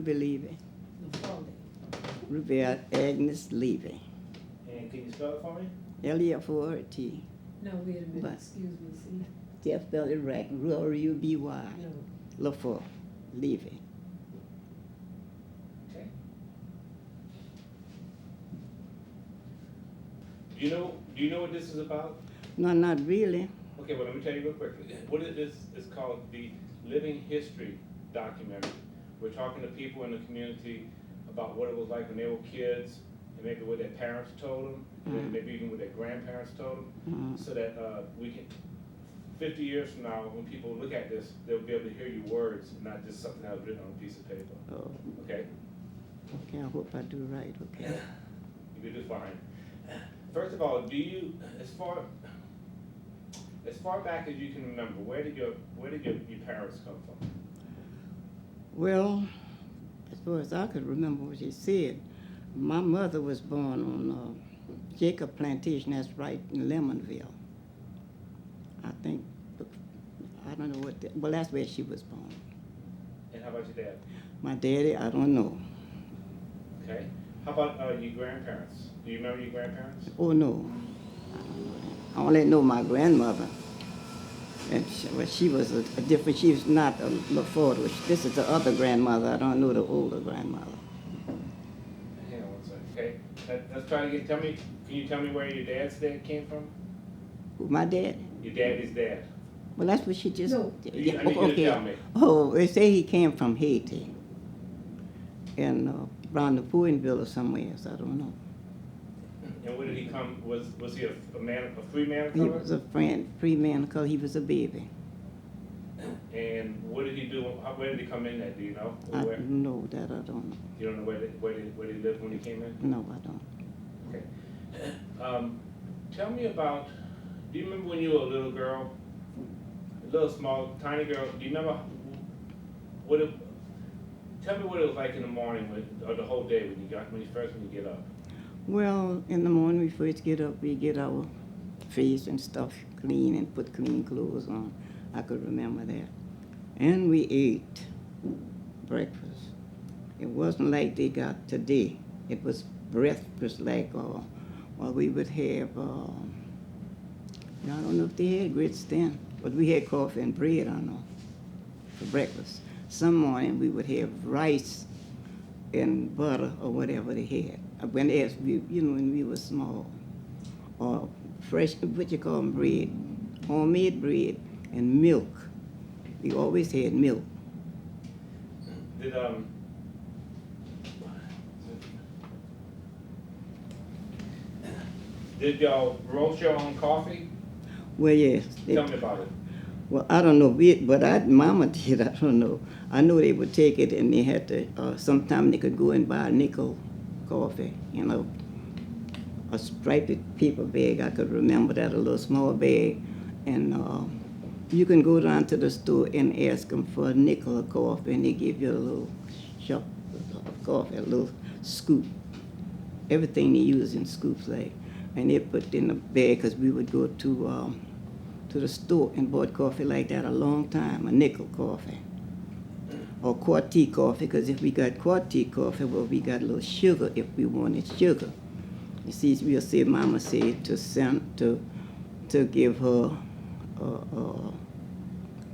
Ruby Levy. Ruby Agnes Levy. And can you spell it for me? L-E-F-O-R-T. No, wait a minute, But- excuse me, see? Jeff spelled it right. R-U-B-Y. No. LaFour. Levy. Okay. Do you know what this is about? No, not really. Okay, well, let me tell you real quickly. What it is called the Living History documentary. We're talking to people in the community about what it was like when they were kids, and maybe what their parents told them, and maybe even what their grandparents told them, so that we can, 50 years from now, when people look at this, they'll be able to hear your words, and not just something that was written on a piece of paper. Oh, Okay? okay, I hope I do right, okay. You can do fine. First of all, do you, as far back as you can remember, where did your parents come from? Well, as far as I could remember what he said, my mother was born on Jacob Plantation, that's right in Lemonville. I think, I don't know what, well, that's where she was born. And how about your dad? My daddy, I don't know. Okay. How about your grandparents? Do you remember your grandparents? Oh, no. I don't know that. I only know my grandmother. And she was a different, she was not a LaFour. This is the other grandmother. I don't know the older grandmother. Hang on one second, okay? Let's try to can you tell me where your dad's dad came from? Who, my dad? Your daddy's dad. Well, that's what she just... No. I need you to tell me. Oh, they say he came from Haiti. And around the Pouinville or somewhere, so I don't know. And where did he come? Was he a free man of He color? was a free man because he was a baby. And what did he do? Where did he come in at? Do you know? Or I where? know that, I don't know. You don't know where they lived when he came in? No, I don't. Okay. Tell me about. Do you remember when you were a little girl, a little small, tiny girl? Do you remember what it? Tell me what it was like in the morning, or the whole day when you get up. Well, in the morning we first get up, we get our face and stuff clean and put clean clothes on. I could remember that. And we ate breakfast. It wasn't like they got today. It was breakfast like, well, we would have, I don't know if they had grits then, but we had coffee and bread, I know, for breakfast. Some morning we would have rice and butter or whatever they had. When when we were small, or fresh, what you call them, bread, homemade bread, and milk. We always had milk. Did y'all roast your own coffee? Well, yes. Tell me about it. Well, I don't know, but Mama did, I don't know. I know they would take it and they had to, sometime they could go and buy a nickel coffee, a striped paper bag. I could remember that, a little small bag. And you can go down to the store and ask them for a nickel of coffee, and they give you a little shop of coffee, a little scoop. Everything they use in scoops, like. And they put it in the bag, because we would go to the store and bought coffee like that a long time, a nickel coffee. Or quart tea coffee, because if we got quart tea coffee, well, we got a little sugar if we wanted sugar. You see, we'll say, Mama said to give her a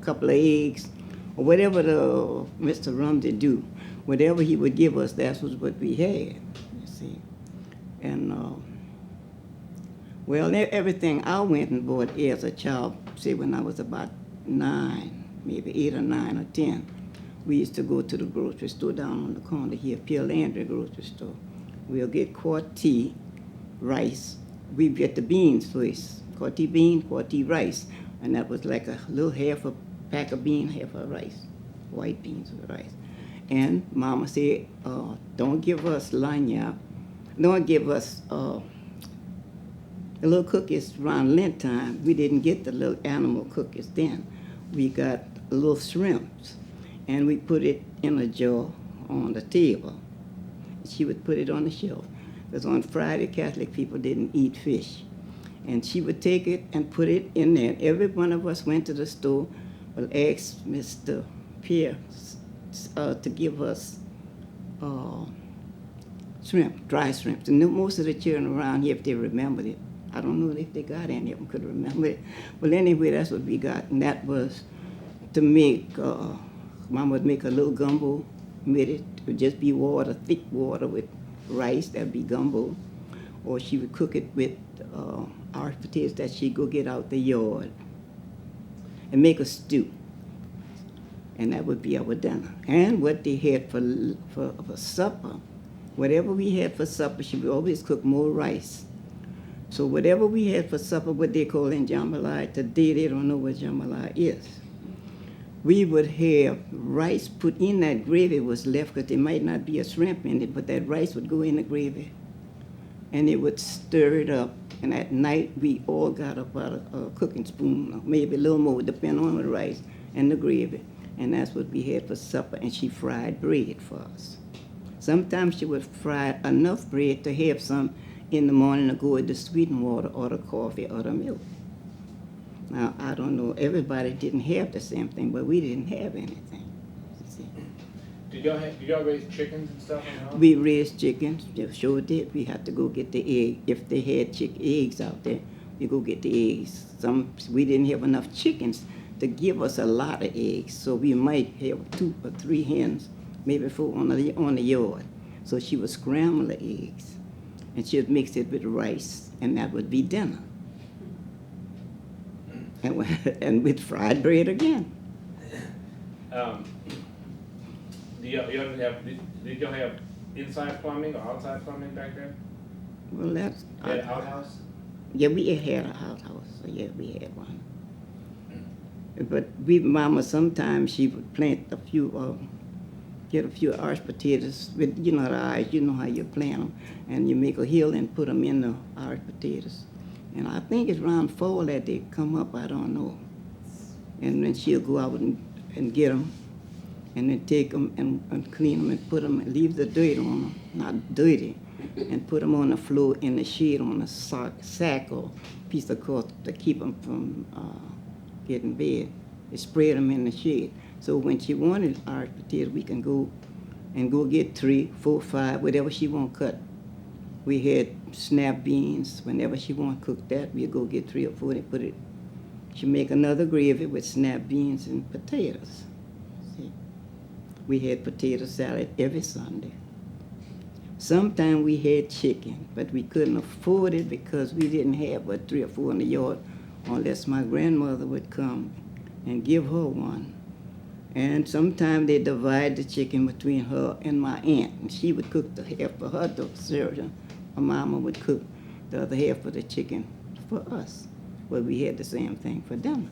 couple of eggs, or whatever Mr. Rumsey do. Whatever he would give us, that's what we had, you see. And, well, everything I went and bought as a child, say when I was about 9, maybe 8 or 9 or 10, we used to go to the grocery store down on the corner here, Pierre Landry grocery store. We'll get quart tea, rice. We get the beans first, quart tea bean, quart tea rice. And that was like a little half a pack of beans, half of rice, white beans with rice. And Mama said, don't give us lagniappe, don't give us the little cookies around Lent time. We didn't get the little animal cookies then. We got little shrimps, and we put it in a jar on the table. She would put it on the shelf, because on Friday, Catholic people didn't eat fish. And she would take it and put it in there. Every one of us went to the store, but asked Mr. Pierre to give us uh, shrimp, dry shrimp. And most of the children around here, if they remembered it, I don't know if they got any of them could remember it. But anyway, that's what we got. And that was to make, Mom would make a little gumbo with it. It would just be water, thick water with rice. That'd be gumbo. Or she would cook it with our potatoes that she'd go get out the yard and make a stew. And that would be our dinner. And what they had for supper, whatever we had for supper, she would always cook more rice. So whatever we had for supper, what they call in jambalaya, today they don't know what jambalaya is. We would have rice put in that gravy was left because there might not be a shrimp in it, but that rice would go in the gravy. And it would stir it up. And at night, we all got up out of a cooking spoon, or maybe a little more, depending on the rice and the gravy. And that's what we had for supper. And she fried bread for us. Sometimes she would fry enough bread to have some in the morning to go with the sweetened water or the coffee or the milk. Now, I don't know, everybody didn't have the same thing, but we didn't have anything. See. Did y'all raise chickens and stuff in the house? We raised chickens, they sure did. We had to go get the egg. If they had eggs out there, we go get the eggs. We didn't have enough chickens to give us a lot of eggs, so we might have 2 or 3 hens, maybe 4 on the yard. So she would scramble the eggs, and she would mix it with rice, and that would be dinner. And with fried bread again. Did y'all have inside plumbing or outside plumbing back then? Well, that's... You had an outhouse? Yeah, we had an outhouse. So yeah, we had one. But Mama, sometimes she would plant a few, get a few arch potatoes with, the eyes, you know how you plant them. And you make a hill and put them in the arch potatoes. And I think it's around fall that they come up, I don't know. And then she'll go out and get them, and then take them and clean them and put them, and leave the dirt on them, not dirty, and put them on the floor in the shade on a sack or piece of cloth to keep them from getting bad. They spread them in the shade. So when she wanted our potatoes, we can go get 3, 4, 5, whatever she want cut. We had snap beans. Whenever she want to cook that, we'd go get 3 or 4 and put it. She make another gravy with snap beans and potatoes. See? We had potato salad every Sunday. Sometimes we had chicken, but we couldn't afford it because we didn't have but 3 or 4 in the yard unless my grandmother would come and give her one. And sometimes they divide the chicken between her and my aunt, and she would cook the half for her children. My mama would cook the other half of the chicken for us. But we had the same thing for dinner.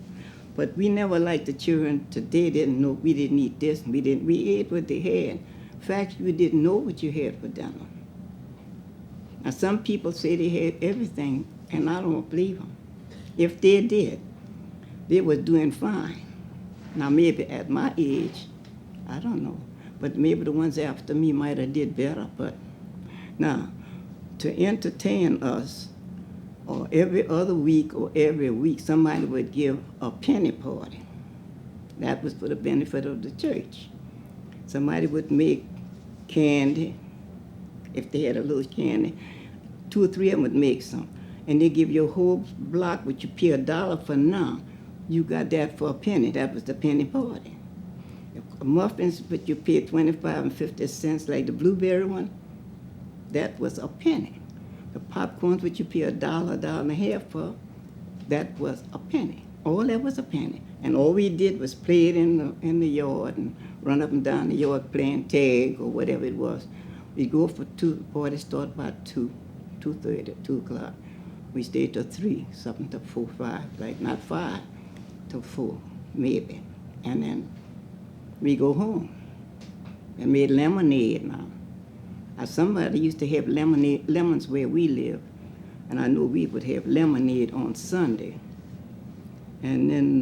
But we never liked the children today didn't know we didn't eat this. We ate what they had. In fact, we didn't know what you had for dinner. Now some people say they had everything, and I don't believe them. If they did, they was doing fine. Now maybe at my age, I don't know, but maybe the ones after me might have did better. But now, to entertain us, or every other week or every week, somebody would give a penny party. That was for the benefit of the church. Somebody would make candy, if they had a little candy. 2 or 3 of them would make some. And they give you a whole block, which you pay $1 for now. You got that for a penny. That was the penny party. Muffins, but you paid 25 and 50 cents, like the blueberry one, that was a penny. The popcorns, which you pay $1, $1.50 for, that was a penny. All that was a penny. And all we did was play it in the yard and run up and down the yard playing tag or whatever it was. We go for 2, party start about 2:30, 2 o'clock. We stayed till 3, something to 4, 5, like not 5, till 4, maybe. And then we go home. They made lemonade now. Somebody used to have lemons where we live, and I know we would have lemonade on Sunday. And then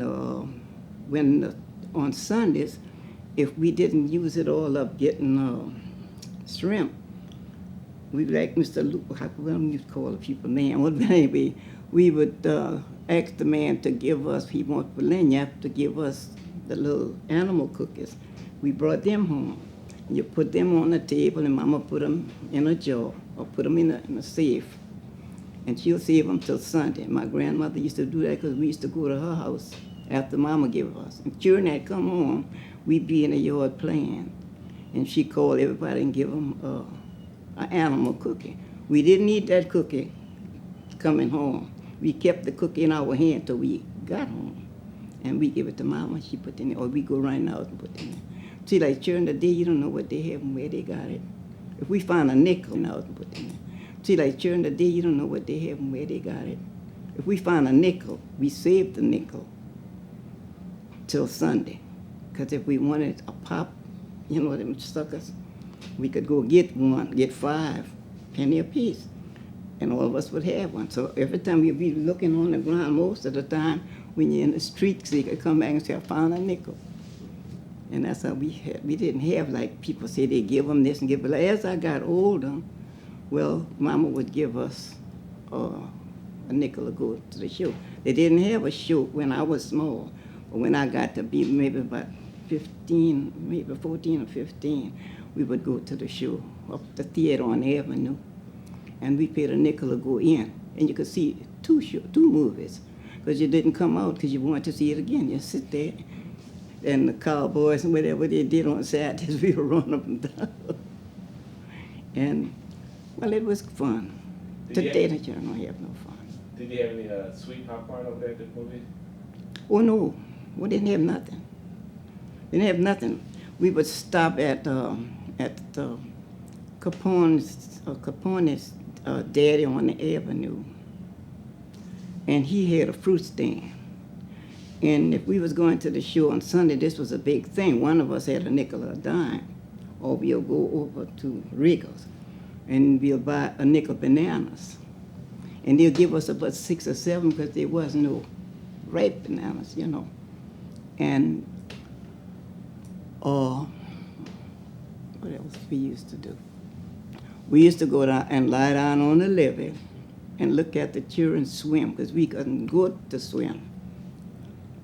on Sundays, if we didn't use it all up getting shrimp, we like Mr. Luke, I don't used to call the people man, but anyway, we would ask the man to give us, he wanted Polenya to give us the little animal cookies. We brought them home. You put them on the table, and Mama put them in a jar or put them in a safe, and she'll save them till Sunday. My grandmother used to do that because we used to go to her house after Mama gave us. And children that come home, we'd be in the yard playing, and she called everybody and give them an animal cookie. We didn't eat that cookie coming home. We kept the cookie in our hand till we got home, and we give it to Mama. She put it in there, or we go running out and put it in there. See, like during the day, you don't know what they have and where they got it. If we find a nickel, now and put it in there. See, like during the day, you don't know what they have and where they got it. If we find a nickel, we save the nickel till Sunday. Because if we wanted a pop, you know, them suckers, we could go get one, get 5 penny apiece, and all of us would have one. So every time we'd be looking on the ground, most of the time, when you're in the street, so you could come back and say, I found a nickel. And that's how we had. We didn't have, like people say, they give them this and give it. As I got older, well, Mama would give us a nickel to go to the show. They didn't have a show when I was small. But when I got to be maybe about 15, maybe 14 or 15, we would go to the show up the theater on the avenue. And we paid a nickel to go in. And you could see two movies. Because you didn't come out because you wanted to see it again. You sit there. And the cowboys and whatever they did on Saturdays, we would run up and down. And, well, it was fun. Today, the children don't have no fun. Did you have any sweet popcorn over there at the movie? Oh, no. We didn't have nothing. Didn't have nothing. We would stop at Capone's daddy on the avenue. And he had a fruit stand. And if we was going to the show on Sunday, this was a big thing. One of us had a nickel or a dime. Or we'll go over to Regal's and we'll buy a nickel bananas. And they'll give us about 6 or 7 because there was no ripe bananas, you know. And what else we used to do? We used to go down and lie down on the levee and look at the children swim because we couldn't go to swim.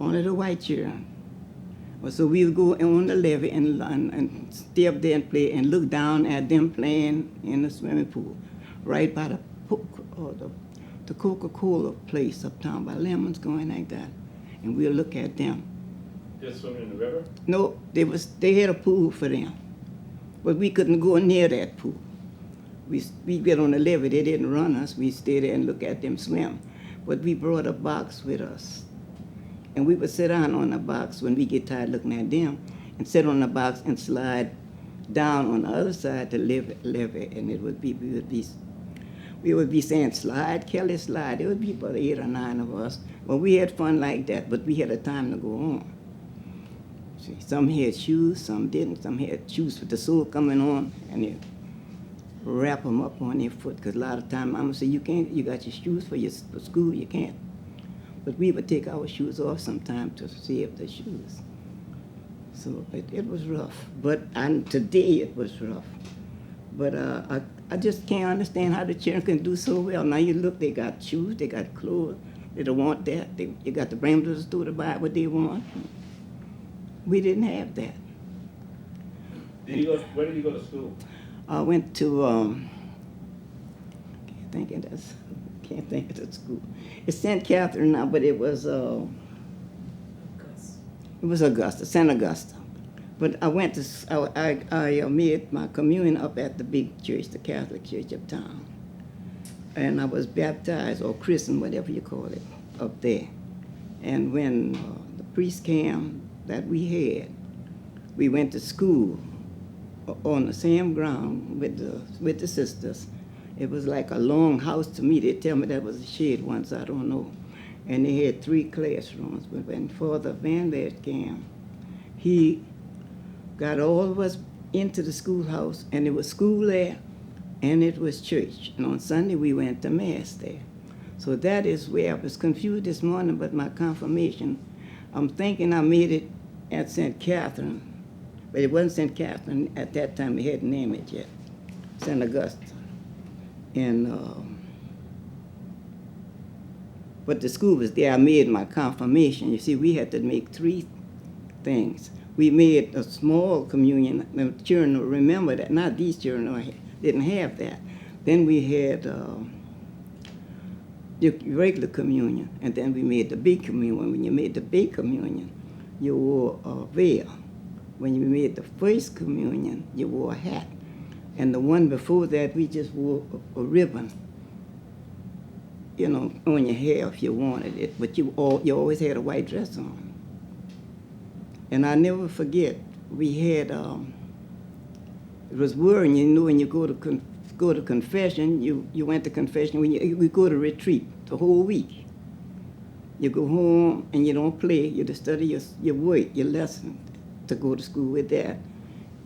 Only the white children. So we would go on the levee and stay up there and play and look down at them playing in the swimming pool, right by the Coca-Cola place uptown by Lemons going like that. And we'll look at them. Just swimming in the river? No, they had a pool for them. But we couldn't go near that pool. We get on the levee, they didn't run us. We stayed there and look at them swim. But we brought a box with us. And we would sit down on the box when we get tired looking at them and sit on the box and slide down on the other side to levee. And we would be saying, slide, Kelly, slide. There would be about 8 or 9 of us. Well, we had fun like that, but we had a time to go on. See, some had shoes, some didn't. Some had shoes with the sole coming on, and they wrap them up on their foot. Because a lot of time, Mama said, you can't, you got your shoes for school, you can't. But we would take our shoes off sometime to save the shoes. So it was rough. And today it was rough. But I just can't understand how the children can do so well. Now you look, they got shoes, they got clothes. They don't want that. You got to bring them to the store to buy what they want. We didn't have that. Where did you go to school? I went to, can't think of the school. It's St. Catherine now, but it was Augusta, St. Augusta. But I went to, I made my communion up at the big church, the Catholic church uptown. And I was baptized, or christened, whatever you call it, up there. And when the priest came that we had, we went to school on the same ground with the sisters. It was like a long house to me. They tell me that was a shed once, I don't know. And they had 3 classrooms. But when Father Van Vert came, he got all of us into the schoolhouse, and it was school there, and it was church. And on Sunday, we went to Mass there. So that is where I was confused this morning about my confirmation. I'm thinking I made it at St. Catherine, but it wasn't St. Catherine. At that time, they hadn't named it yet, St. Augusta. And, but the school was there. I made my confirmation. You see, we had to make 3 things. we made a small communion. The children will remember that. Not these children didn't have that. Then we had the regular communion, and then we made the big communion. When you made the big communion, you wore a veil. When you made the first communion, you wore a hat. And the one before that, we just wore a ribbon, on your hair if you wanted it. But you always had a white dress on. And I never forget, we had, it was worrying, when you go to confession, you went to confession, we go to retreat the whole week. You go home and you don't play, you just study your work, your lesson, to go to school with that.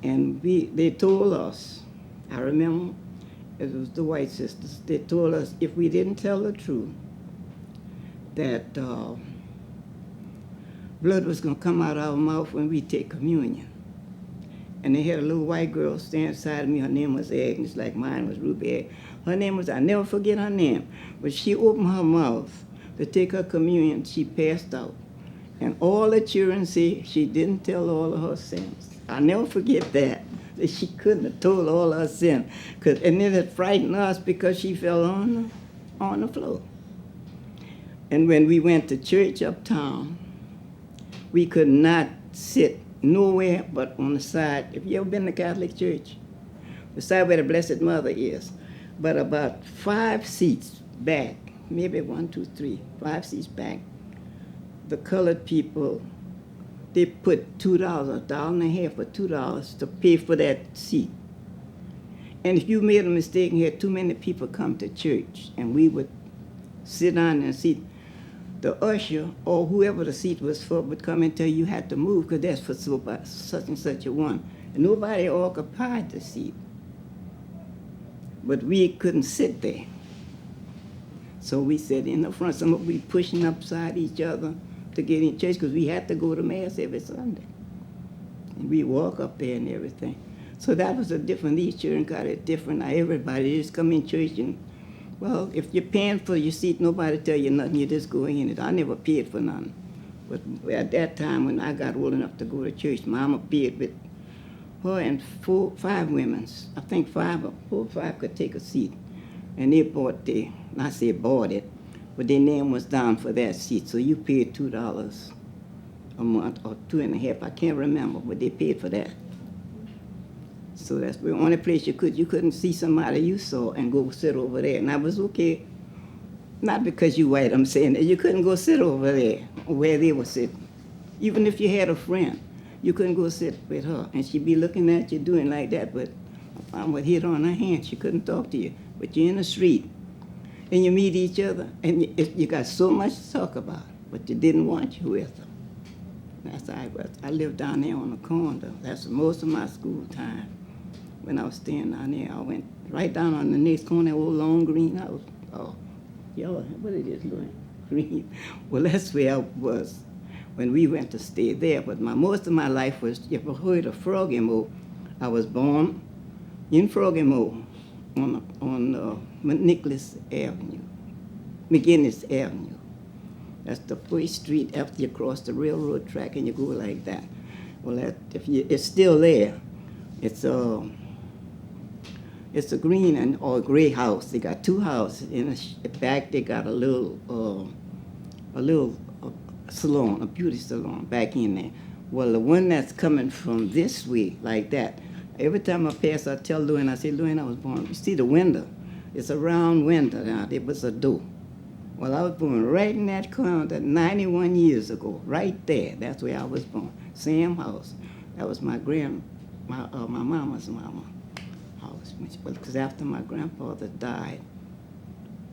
And they told us, I remember, it was the white sisters, they told us if we didn't tell the truth, that blood was going to come out of our mouth when we take communion. And they had a little white girl stand beside me. Her name was Agnes, like mine was Ruby. Her name was, I never forget her name. But she opened her mouth to take her communion. She passed out. And all the children say she didn't tell all of her sins. I'll never forget that she couldn't have told all her sins. And then it frightened us because she fell on the floor. And when we went to church uptown, we could not sit nowhere but on the side. Have you ever been to Catholic church? The side where the Blessed Mother is. But about 5 seats back, maybe 1, 2, 3, 5 seats back, the colored people, they put $2, $1.50 for $2 to pay for that seat. And if you made a mistake and had too many people come to church, and we would sit down in a seat, the usher or whoever the seat was for would come and tell you had to move because that's for such and such a one. And nobody occupied the seat. But we couldn't sit there. So we sat in the front. Some of we pushing upside each other to get in church because we had to go to Mass every Sunday. And we walk up there and everything. So that was a different, these children got it different. Now everybody just come in church and, well, if you're paying for your seat, nobody tell you nothing, you just go in it. I never paid for nothing. But at that time, when I got old enough to go to church, Mama paid with her and 5 women. I think 4 or 5 could take a seat. And they bought I say bought it, but their name was down for that seat. So you paid $2 a month or $2.50, I can't remember, but they paid for that. So that's the only place you couldn't see somebody you saw and go sit over there. And I was okay. Not because you white, I'm saying that you couldn't go sit over there where they were sitting. Even if you had a friend, you couldn't go sit with her. And she'd be looking at you doing like that, but I would hit on her hand. She couldn't talk to you. But you're in the street and you meet each other and you got so much to talk about, but you didn't want you with them. That's how I was. I lived down there on the corner. That's most of my school time. When I was staying down there, I went right down on the next corner, that old long green house. Oh, yellow, what is this doing? Green. Well, that's where I was when we went to stay there. But most of my life was, if you heard of Froggy-Mo, I was born in Froggy-Mo on Nicholas Avenue, McGinnis Avenue. That's the first street after you cross the railroad track and you go like that. Well, it's still there. It's a green or gray house. They got 2 houses. In the back, they got a little salon, a beauty salon back in there. Well, the one that's coming from this way, like that, every time I pass, I tell Louie, I say, Louie, I was born. You see the window? It's a round window now. There was a door. Well, I was born right in that corner 91 years ago, right there. That's where I was born. Same house. That was my mama's mama house. Because after my grandfather died,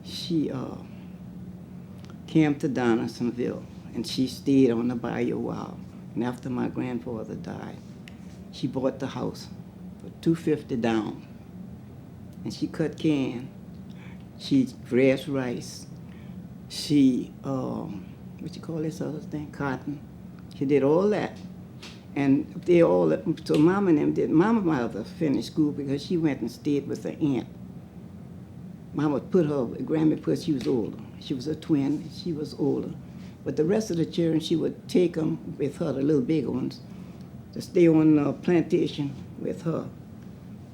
she came to Donaldsonville, and she stayed on the bayou a while. And after my grandfather died, she bought the house for $250 down. And she cut can. She dressed rice. She, what you call this other thing, cotton. She did all that. And they all, so Mama and them did. Mama finished school because she went and stayed with her aunt. Mama put her, Grammy put, she was older. She was a twin, she was older. But the rest of the children, she would take them with her, the little bigger ones, to stay on the plantation with her.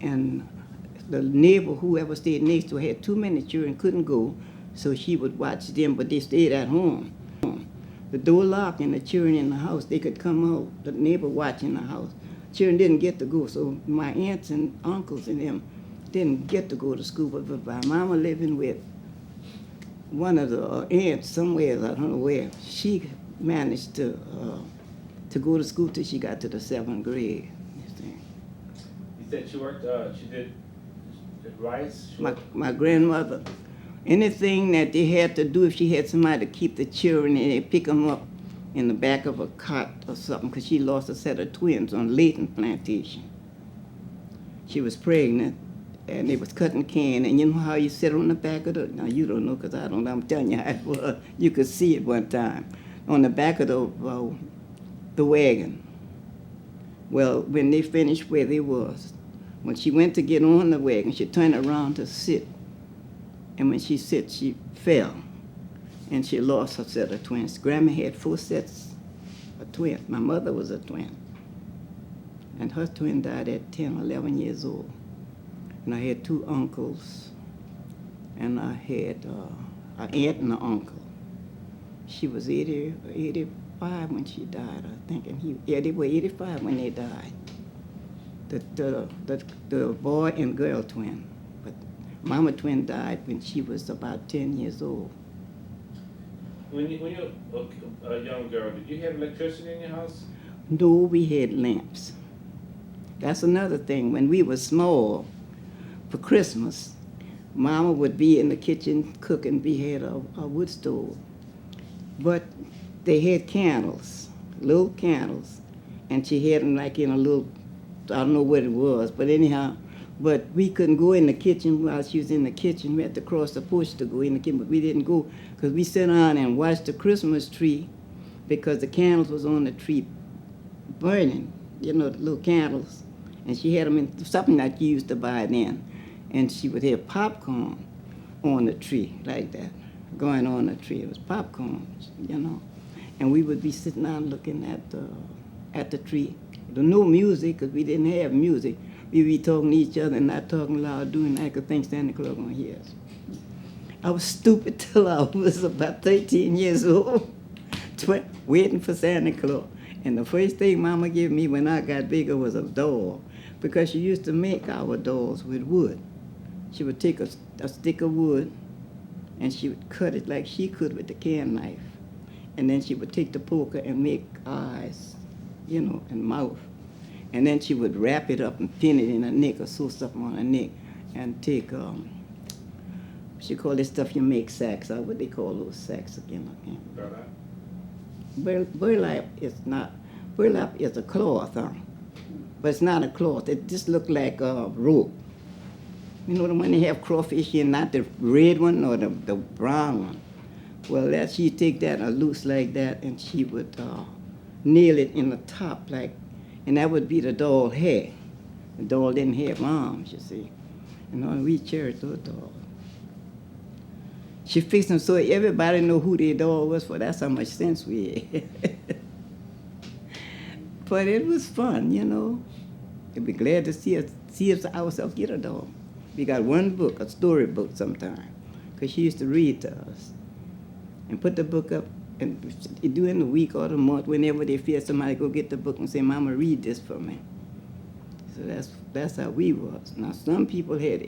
And the neighbor, whoever stayed next to her, had too many children, couldn't go, so she would watch them, but they stayed at home. The door locked and the children in the house, they could come out, the neighbor watching the house. Children didn't get to go, so my aunts and uncles and them didn't get to go to school, but my mama living with one of the aunts somewhere, I don't know where, she managed to go to school till she got to the 7th grade. You said she worked, she did rice? My grandmother, anything that they had to do, if she had somebody to keep the children, and they pick them up in the back of a cot or something, because she lost a set of twins on Layton Plantation. She was pregnant, and they was cutting can, and you know how you sit on the back of the, now you don't know, because I don't know, I'm telling you how it was. You could see it one time, on the back of the wagon. Well, when they finished where they was, when she went to get on the wagon, she turned around to sit. And when she sit, she fell. And she lost her set of twins. Grandma had 4 sets of twins. My mother was a twin. And her twin died at 10, 11 years old. And I had 2 uncles. And I had an aunt and an uncle. She was 85 when she died, I think. And they were 85 when they died. The boy and girl twin. But mama twin died when she was about 10 years old. When you were a young girl, did you have electricity in your house? No, we had lamps. That's another thing. When we were small, for Christmas, mama would be in the kitchen cooking. We had a wood stove. But they had candles, little candles, and she had them like in a little, I don't know what it was, but anyhow, but we couldn't go in the kitchen while she was in the kitchen. We had to cross the porch to go in the kitchen, but we didn't go because we sat down and watched the Christmas tree because the candles was on the tree burning, you know, the little candles. And she had them in something that you used to buy then. And she would have popcorn on the tree like that, going on the tree. It was popcorn, you know. And we would be sitting down looking at the tree. There was no music because we didn't have music. We'd be talking to each other and not talking loud, doing that because think Santa Claus gonna hear us. I was stupid till I was about 13 years old, waiting for Santa Claus. And the first thing Mama gave me when I got bigger was a doll, because she used to make our dolls with wood. She would take a stick of wood and she would cut it like she could with the can knife. And then she would take the poker and make eyes, you know, and mouth. And then she would wrap it up and pin it in her neck or sew something on her neck and take, she called this stuff you make sacks out. What they call those sacks again? I can't remember. Burlap is not, burlap is a cloth, huh? But it's not a cloth. It just looked like a rope. You know the one they have crawfish in, not the red one or the brown one. Well, she'd take that loose like that, and she would nail it in the top, like, and that would be the doll hair. The doll didn't have arms, you see. And we cherished those dolls. She fixed them so everybody know who their doll was for. That's how much sense we had. But it was fun, you know. We'd be glad to see us ourselves get a doll. We got one book, a storybook sometime, because she used to read to us. And put the book up, and during the week or the month, whenever they feel somebody go get the book and say, Mama, read this for me. So that's how we was. Now, some people had